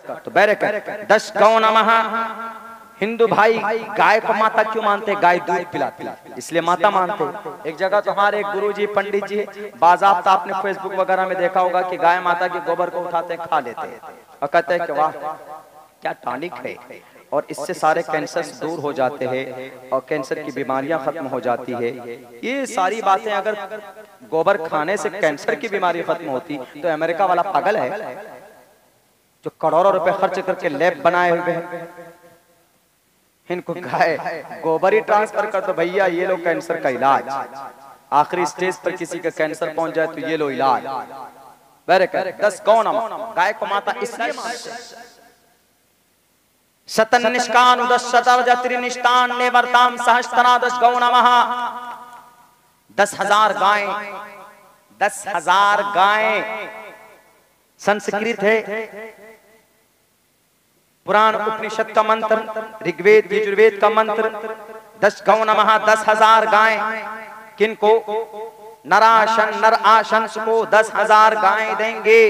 तो बैरक 10 गौ नमः। हिंदू भाई गाय को माता क्यों मानते? गाय दूध पिलाती इसलिए माता मानते। एक जगह तो हमारे एक गुरुजी पंडित जी बाज़ाब्ता, आपने फेसबुक वगैरह में देखा होगा कि गाय माता के गोबर को उठाते हैं, खा लेते हैं और कहते हैं कि वाह क्या टॉनिक है, और इससे सारे कैंसर दूर हो जाते हैं और कैंसर की बीमारियां खत्म हो जाती है। ये सारी बातें अगर गोबर खाने से कैंसर की बीमारी खत्म होती तो अमेरिका वाला पागल है जो करोड़ों रुपए खर्च करके लैब बनाए हुए हैं, इनको गाय गोबर ही ट्रांसफर कर दो भैया, ये लो कैंसर का इलाज। आखिरी स्टेज पर किसी का कैंसर पहुंच जाए तो ये लो इलाज। 10 गौ नमः। गाय को माता इसलिए मानते हैं। शतन निष्कान उदस शतर्जत्रिनिष्टान नेवर्ताम सहस्त्रादश गौ नमः। 10,000 गायें, 10,000 गायें संस्कृत है। पुराण उपनिषद का मंत्र, ऋग्वेद यजुर्वेद का मंत्र 10 गौ नमः। 10,000 गायें किनको? नराशन नर आशंस को 10,000 गायें देंगे।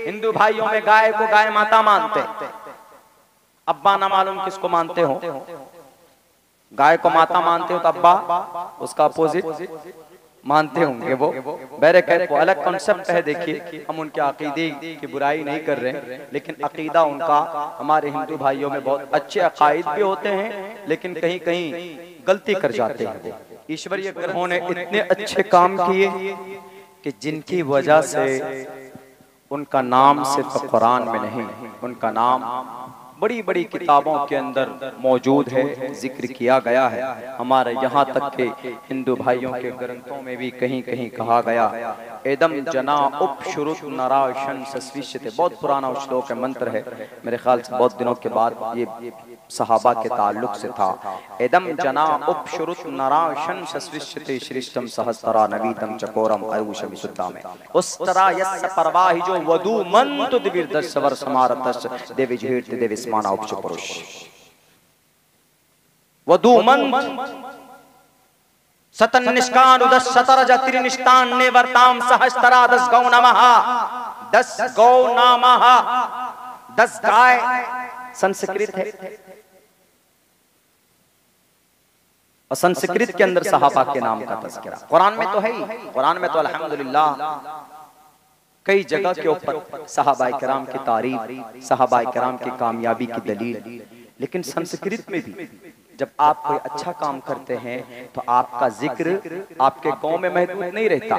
हिंदू भाइयों में गाय को गाय माता मानते। अब्बा ना मालूम किसको मानते हो? गाय को माता मानते हो तो अब्बा उसका अपोजिट मानते होंगे वो। बैरकैत वो अलग कॉन्सेप्ट है। देखिए हम उनके अकीदे की बुराई नहीं कर रहे, लेकिन अकीदा उनका हमारे हिंदू भाइयों में बहुत अच्छे अकायद भी होते हैं, लेकिन कहीं कहीं गलती कर जाते हैं। ईश्वरीय ग्रहों ने इतने अच्छे काम किए कि जिनकी वजह से उनका नाम सिर्फ कुरान में नहीं, उनका नाम बड़ी बड़ी किताबों के अंदर मौजूद है, जिक्र किया गया है। हमारे यहाँ तक के हिंदू भाइयों के ग्रंथों में भी कहीं कहीं कहा गया एदम जना उपशुरुत नराशन सस्विष्यते। बहुत पुराना श्लोक है, मंत्र है, मेरे ख्याल से बहुत दिनों के बाद ये सहाबा के ताल्लुक से था। एदम जना उपशुरुत नराशन सस्विष्यते श्रेष्ठम सहस्त्रा नवीतम चकोरम आयुषम सुद्धा में। उस तरह यस्य परवाहि जो वधु मंतु दिविर्दश वर समारतश देवी झेट देवी स्माना उपच पुरुष। वधु मंत सतन निष्कान उदस शतरज त्रिनिष्टान नेवर्ताम सहस्त्रा 10 गौ नमः। 10 गौ नमः। 10 गाय संस्कृत है और संस्कृत के अंदर सहाबा के नाम का तज़किरा कुरान में तो है ही। कुरान में तो अल्हम्दुलिल्लाह कई जगह के ऊपर सहाबाए किराम की तारीफ, सहाबाए किराम की कामयाबी की दलील। लेकिन संस्कृत में भी जब आप कोई अच्छा काम करते हैं तो आपका जिक्र आपके गांव में महदूद नहीं रहता,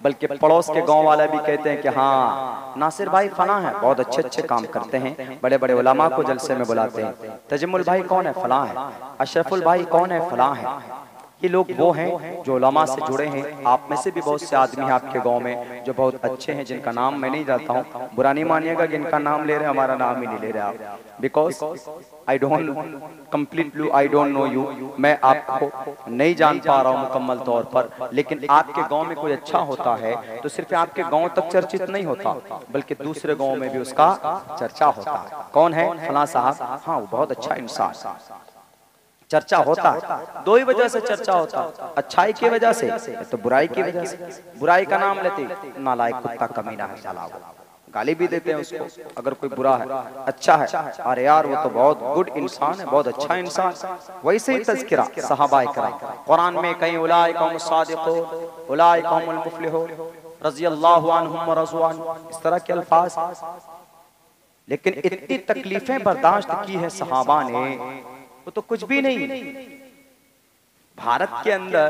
बल्कि पड़ोस के गांव वाला भी कहते हैं कि हाँ नासिर भाई फला है, बहुत अच्छे अच्छे काम करते हैं, बड़े बड़े उलमा को जलसे में बुलाते हैं। तजमुल भाई कौन है? फला है। अशरफुल भाई कौन है? फला है। ये लोग वो हैं जो उलमा से जुड़े हैं। आप में से भी बहुत से आदमी हैं आपके गांव में जो बहुत अच्छे हैं, जिनका नाम मैं नहीं जानता हूँ, बुरा नहीं मानिएगा कि इनका नाम ले रहे हैं, हमारा नाम ही नहीं ले रहे आप, because I don't completely I don't know you. मैं आपको नहीं जान पा रहा हूँ मुकम्मल तौर पर, लेकिन आपके गांव में कोई अच्छा होता है तो सिर्फ आपके गांव तक चर्चित नहीं होता, बल्कि दूसरे गांव में भी उसका चर्चा होता है। कौन है? फला साहब, हाँ वो बहुत अच्छा इंसान। चर्चा होता है, दो ही वजह से चर्चा होता, अच्छाई की वजह से तो बुराई की वजह से। बुराई का नाम लेते नालायक कुत्ता कमीना है साला, गाली भी देते हैं उसको अगर कोई बुरा है। अच्छा है, अरे यार वो तो बहुत गुड इंसान है, बहुत अच्छा इंसान। वैसे ही तज़किरा सहाबाए किराम कुरान में कहीं उलाइका सादिक़ून उलाइका हुमुल मुफ़्लिहून रज़ियल्लाहु अन्हुम व रज़ू अन्हु, इस तरह के अल्फाज। लेकिन इतनी तकलीफें बर्दाश्त की है सहाबा ने, वो तो कुछ भी नहीं। भारत के अंदर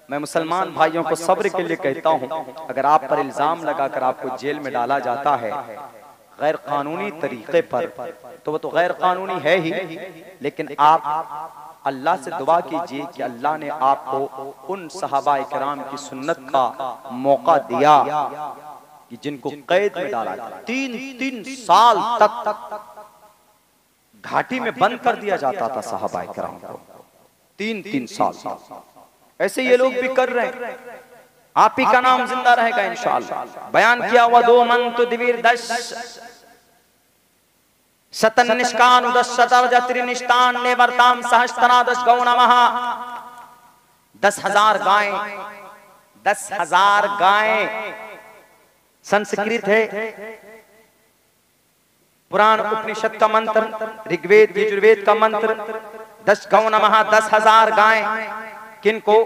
मैं मुसलमान भाइयों को सब्र के लिए कहता हूं, अगर आप पर इल्जाम लगाकर आपको जेल में डाला जाता है गैर कानूनी तरीके पर, तो वो तो गैर कानूनी है ही, लेकिन आप अल्लाह से दुआ कीजिए कि अल्लाह ने आपको उन सहाबाए किराम की सुन्नत का मौका दिया कि जिनको कैद में डाला था, 3 साल तक घाटी में बंद कर दिया जाता था सहाबाए किराम को, 3 साल। ऐसे ये लोग भी कर रहे हैं। आप ही का नाम जिंदा रहेगा इंशाअल्लाह। बयान किया हुआ 2 मंत्र दिवीर 10 शतन निष्कान उदस शतर्ज त्रिनिष्टान नेवर्ताम सहस्त्रा 10 गौ नमः। 10,000 गायें, 10,000 गायें संस्कृत है। पुराण उपनिषद का मंत्र, ऋग्वेद यजुर्वेद का मंत्र, 10 गौ नमः 10,000 गाय, किनको?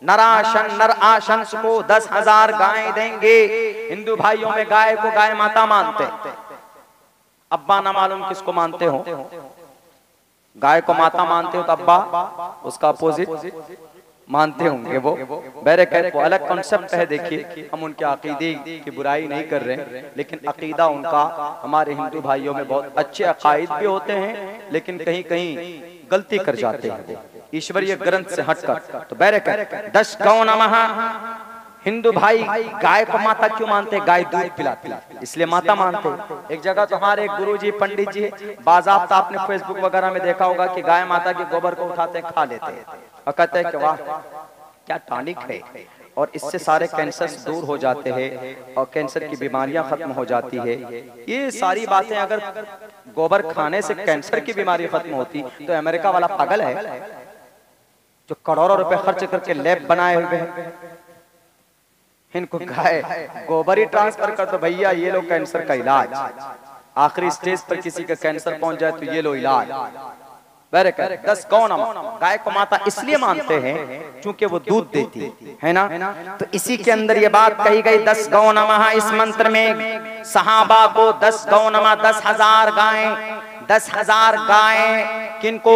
नराशन नर आशंस को 10,000 गाय देंगे। हिंदू भाइयों में गाय को गाय माता मानते, अब्बा ना मालूम किसको मानते हो। गाय को माता मानते हो तो अब्बा उसका अपोजिट मानते होंगे वो। बहरकैफ वो अलग कॉन्सेप्ट है। देखिए, हम उनके अकीदे की बुराई नहीं कर रहे, लेकिन अकीदा उनका हमारे हिंदू भाइयों में बहुत अच्छे अकायद भी होते हैं, लेकिन कहीं कहीं गलती कर जाते हैं ईश्वरीय ग्रंथ से हटकर। तो बहरकैफ 10 गौ नमः। हिंदू भाई गाय को माता क्यों मानते? गाय दूध पिलाती इसलिए माता मानते। एक जगह तो हमारे एक गुरुजी पंडित जी बाज़ाब्ता, आपने फेसबुक वगैरह में देखा होगा कि गाय माता के गोबर को उठाते खा लेते हैं और कहते हैं कि वाह क्या टॉनिक है, और इससे सारे कैंसर दूर हो जाते हैं और कैंसर की बीमारियां खत्म हो जाती है। ये सारी बातें अगर गोबर खाने से कैंसर की बीमारी खत्म होती तो अमेरिका वाला पागल है जो करोड़ों रुपए खर्च करके लैब बनाए हुए हैं। इनको गाय गोबर ही ट्रांसफर कर दो भैया, ये लो कैंसर का इलाज। आखिरी स्टेज पर किसी का कैंसर पहुंच जाए तो ये लो इलाज। 10 गौ नमः। गाय को माता इसलिए मानते हैं क्योंकि वो दूध देती है ना। तो इसी के अंदर ये बात कही गई 10 गौ नमः। इस मंत्र में सहाबा को 10 गौ नमः 10,000 गाय, 10,000 गाय किनको?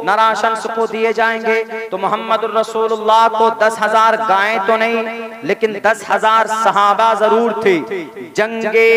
नराशंस को दिए जाएंगे। तो मोहम्मद रसूलुल्लाह को 10,000 गाय तो नहीं, लेकिन 10,000 सहाबा जरूर थे। जंगे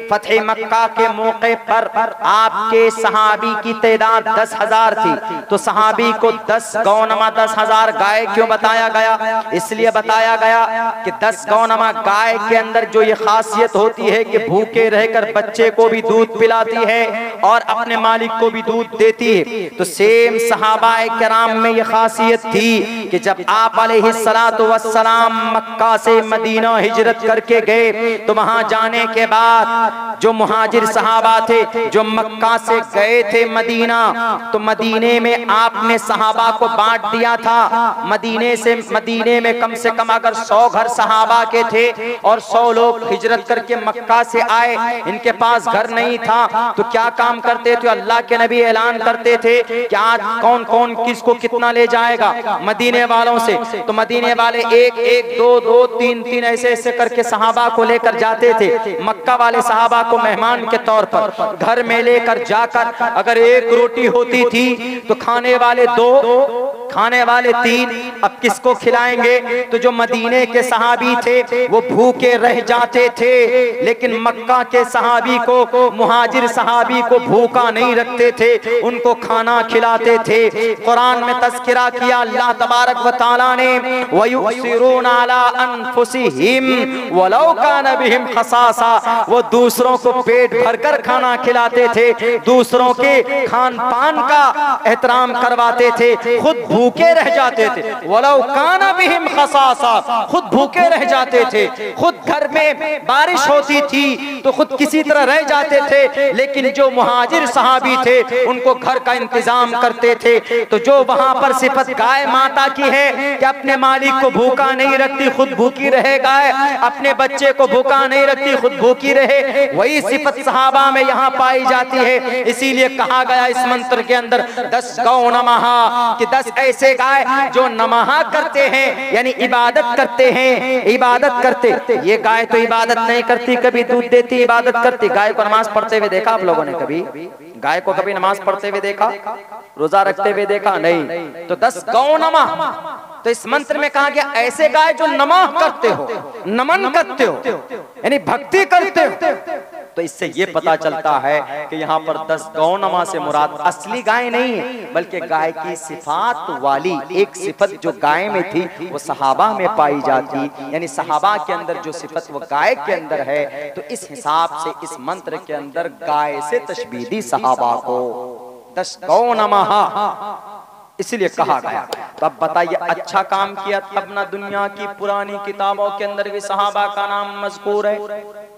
फतेह मक्का के मौके पर आपके सहाबी की तादाद 10,000 थी। तो सहाबी को 10 गौ नमः 10,000 गाय क्यों बताया गया? इसलिए बताया गया कि 10 गौ नमः गाय के अंदर जो ये खासियत होती है कि भूखे रहकर बच्चे को भी दूध पिलाती है और अपने मालिक को भी दूध देती है। तो सेम सहाबाए किराम में ये खासियत थी कि जब आप अलैहिस्सलातु वस्सलाम मक्का से मदीना हिजरत करके गए तो वहां जाने के बाद जो मुहाजिर सहाबा थे जो मक्का से गए थे मदीना, तो मदीने में आपने सहाबा को बांट दिया था। मदीने में कम से कम अगर 100 घर सहाबा के थे और 100 लोग हिजरत करके मक्का से आए, इनके पास घर नहीं था, तो क्या काम करते थे? अल्लाह के नबी ऐलान करते थे कि आज कौन कौन किसको कितना ले जाएगा मदीने वालों से। तो मदीने वाले 1 1 2 2 3 3 ऐसे ऐसे करके सहाबा को लेकर जाते थे। मक्का वाले सहाबा को मेहमान के तौर पर घर में लेकर जाकर अगर 1 रोटी होती थी तो खाने वाले 2, खाने वाले 3, अब किसको खिलाएंगे? तो जो मदीने के सहाबी थे वो भूखे रह जाते थे, लेकिन मक्का के सहाबी को, मुहाजिर सहाबी को भूखा नहीं रखते थे, उनको खाना खिलाते थे। कुरान में तज़किरा किया अल्लाह तबारक व तआला ने, वयुसिरून अला अनफुसिहिम वलौ कान बिहिम खसासा। वो दूसरों को पेट भरकर खाना खिलाते थे, दूसरों के खान पान का एहतराम करवाते थे, खुद भूखे रह जाते थे। वलौ कान बिहिम खसासा, खुद भूखे रह जाते थे। खुद घर में बारिश होती थी तो खुद किसी तरह रह जाते थे, लेकिन जो मुहाजिर सहाबी थे उनको घर का इंतजाम करते थे। तो जो वहां पर सिफत गाय माता की है कि अपने मालिक को भूखा नहीं रखती, खुद भूखी रहे गाय, अपने बच्चे को भूखा नहीं रखती, खुद भूखी रहे, वही सिफत सहाबा में यहाँ पाई जाती है। इसीलिए कहा गया इस मंत्र के अंदर 10 गौ नमः, कि 10 ऐसे गाय जो नमः करते हैं, यानी इबादत करते हैं। इबादत करते, ये गाय तो इबादत नहीं करती, कभी दूध देती, इबादत करती। गाय को नमाज पढ़ते हुए देखा आप लोगों ने? कभी गाय को कभी नमाज पढ़ते हुए देखा? रोजा रखते हुए देखा? नहीं। तो 10 गौ नमः, तो इस मंत्र में कहा गया ऐसे गाय जो नमः करते हो, नमन करते हो, यानी भक्ति करते हो। तो इससे ये पता चलता है कि यहाँ पर 10 गौ नमः से मुराद असली गाय नहीं है, बल्कि गाय की सिफात वाली एक सिफत जो गाय में थी वो सहाबा में पाई जाती, यानी सहाबा के अंदर जो सिफत वो गाय के अंदर है। तो इस हिसाब से इस मंत्र के अंदर गाय से तशबीह दी सहाबा को, 10 गौ नमः इसलिए कहा गया। तो अब बताइए, अच्छा काम किया तब ना दुनिया की पुरानी किताबों के अंदर भी सहाबा का नाम मज़कूर है।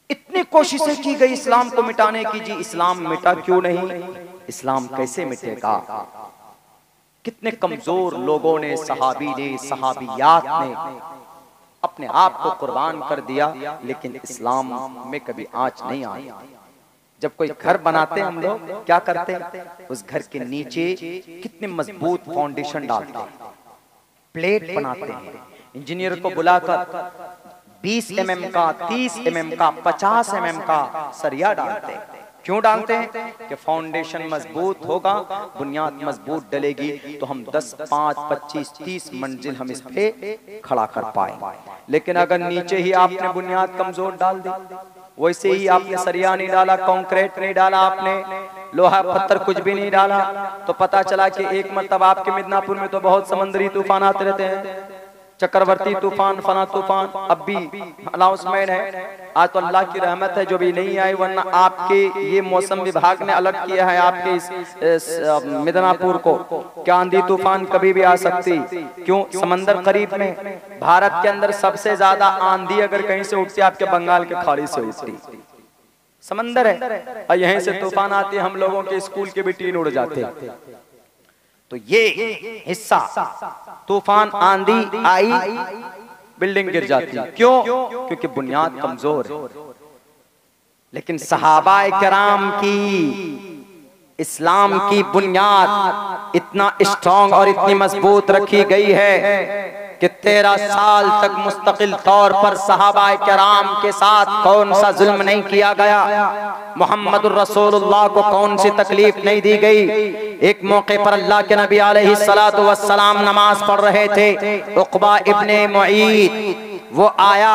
इतनी कोशिशें की गई इस्लाम को मिटाने की, जी इस्लाम मिटा क्यों नहीं? इस्लाम कैसे मिटेगा? कितने कमजोर लोगों ने, सहाबी ने, सहाबियात ने अपने आप को कुर्बान कर दिया, लेकिन इस्लाम में कभी आंच नहीं आई। जब कोई घर बनाते हैं हम लोग क्या करते हैं, उस घर के नीचे कितने मजबूत फाउंडेशन डालते हैं, प्लेट बनाते हैं, इंजीनियर को बुलाकर 20 mm का, 30 mm का, 50 mm का सरिया डालते हैं। क्यों डालते हैं? कि फाउंडेशन मजबूत होगा, बुनियाद मजबूत डलेगी तो हम 10, 5, 25, 30 मंजिल हम इस पे खड़ा कर पाए। लेकिन अगर नीचे ही आपने बुनियाद कमजोर डाल दी, वैसे ही आपने सरिया नहीं डाला, कंक्रीट नहीं डाला, आपने लोहा पत्थर कुछ भी नहीं डाला, तो पता चला कि एक मतलब आपके मिदनापुर में तो बहुत समंदरी तूफान आते रहते हैं, चक्रवर्ती तूफान, फना तूफान, अब भी अनाउंसमेंट है। आज तो अल्लाह की रहमत है जो भी नहीं आई, वरना आपके ये मौसम विभाग ने अलर्ट किया है आपके इस मिदनापुर को क्या आंधी तूफान कभी भी आ सकती। क्यों? समंदर करीब में। भारत के अंदर सबसे ज्यादा आंधी अगर कहीं से उठती है आपके बंगाल के खाड़ी से उठती, समंदर है, और यहीं से तूफान आती है, हम लोगों के स्कूल के भी टीन उड़ जाते। तो ये हिस्सा तूफान आंधी आई बिल्डिंग गिर जाती है। क्यों? क्योंकि बुनियाद कमजोर है। लेकिन सहाबाए किराम की इस्लाम की बुनियाद इतना स्ट्रॉन्ग और इतनी मजबूत रखी गई है कि 13 साल तक मुस्तकिल तौर पर सहाबाए किराम के साथ कौन सा जुल्म नहीं किया गया, मोहम्मदुर रसूलुल्लाह को कौन सी तकलीफ नहीं दी गई। एक मौके पर अल्लाह के नबी अलैहिस्सलातु वस्सलाम नमाज पढ़ रहे थे, उक़बा इब्ने मुईद वो आया,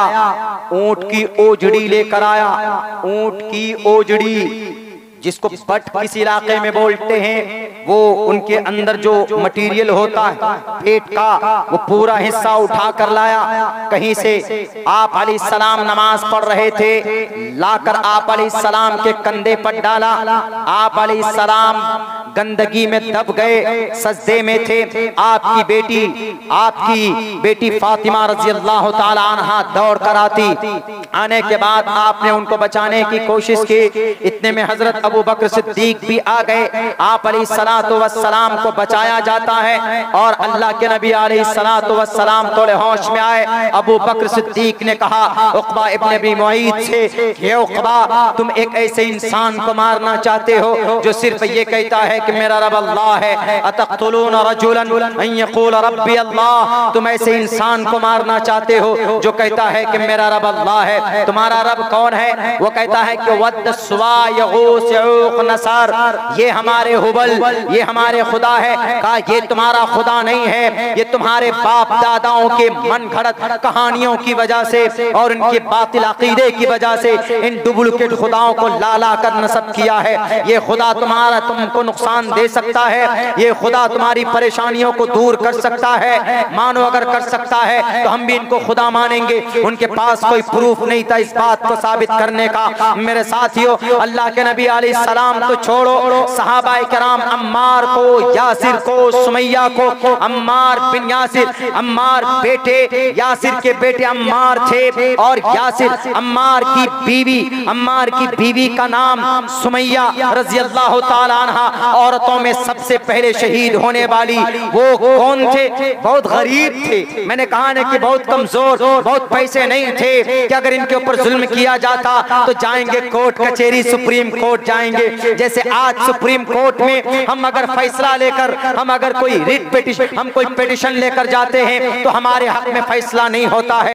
ऊंट की ओजड़ी लेकर आया, ऊंट की ओजड़ी जिसको पट किसी इलाके में बोलते हैं, वो उनके अंदर जो मटेरियल होता है पेट का, वो पूरा हिस्सा उठा कर लाया कहीं से। आप अलैहिस्सलाम नमाज पढ़ रहे थे, लाकर आप अलैहिस्सलाम के कंधे पर डाला। आप अलैहिस्सलाम गंदगी में दब गए, सजदे में थे। आपकी बेटी फातिमा रज़ी अल्लाह ताला अन्हा दौड़ कर आने के बाद आपने उनको बचाने की कोशिश की। इतने में हजरत अबू बकर सिद्दीक भी आ गए। आप अलैहिस्सलातु वस्सलाम को बचाया जाता है और अल्लाह के नबी अलैहिस्सलातु वस्सलाम थोड़े होश में आए। अबू बकर सिद्दीक ने कहा उक़बा इब्ने अबी मुईद से, हे उक़बा, तुम एक ऐसे इंसान को मारना चाहते हो जो सिर्फ ये कहता है कि मेरा रब अल्लाह है। अतक़्तुलून रजुलन अन यक़ूल रब्बी अल्लाह, तुम ऐसे इंसान को मारना चाहते हो जो कहता है कि मेरा रब अल्लाह है। तुम्हारा रब कौन है? वो कहता है कि वद सुवा यगूस यऊक नसर, ये हमारे हुबल, ये हमारे खुदा है। कहा ये तुम्हारा खुदा नहीं है, ये तुम्हारे बाप दादाओं के मन घड़त कहानियों की वजह से और इनके बातिल अकीदे की वजह से इन डुप्लीकेट खुदाओं को ला कर नस्ब किया है। ये खुदा तुमको नुकसान दे सकता है, ये खुदा तुम्हारी परेशानियों को दूर कर सकता है। मानो अगर कर सकता है तो हम भी इनको खुदा मानेंगे। उनके पास कोई प्रूफ नहीं था इस बात को साबित करने का। मेरे साथियों, अल्लाह के नबी अलैहिस्सलाम तो छोड़ो, सहाबाए किराम अम्मार को, यासिर को, सुमैया को, अम्मार बिन यासिर, अम्मार बेटे यासिर के बेटे अम्मार थे और यासिर अम्मार की बीवी का नाम सुमैया रज़ी अल्लाह ताला अन्हा। औरतों में सबसे पहले शहीद होने वाली वो कौन थे? बहुत गरीब थे। मैंने कहा ना कि बहुत कमजोर, बहुत पैसे नहीं थे कि अगर इनके ऊपर जुल्म किया जाता तो जाएंगे कोर्ट कचहरी, सुप्रीम कोर्ट जाएंगे। जैसे आज सुप्रीम कोर्ट में हम अगर फैसला लेकर, हम अगर कोई रिट पिटिशन, हम कोई पिटिशन लेकर जाते हैं तो हमारे हक में फैसला नहीं होता है।